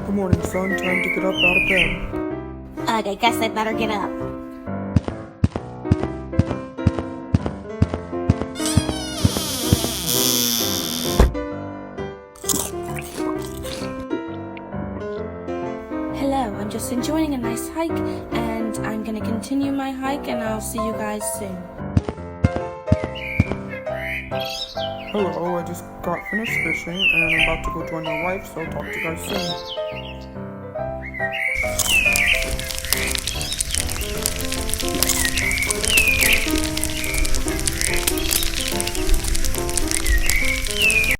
Good morning, son. Time to get up out of bed. Ugh, I guess I better get up. Hello, I'm just enjoying a nice hike, and I'm gonna continue my hike, and I'll see you guys soon. Hello, I just got finished fishing, and I'm about to go join my wife, so I'll talk to you guys soon.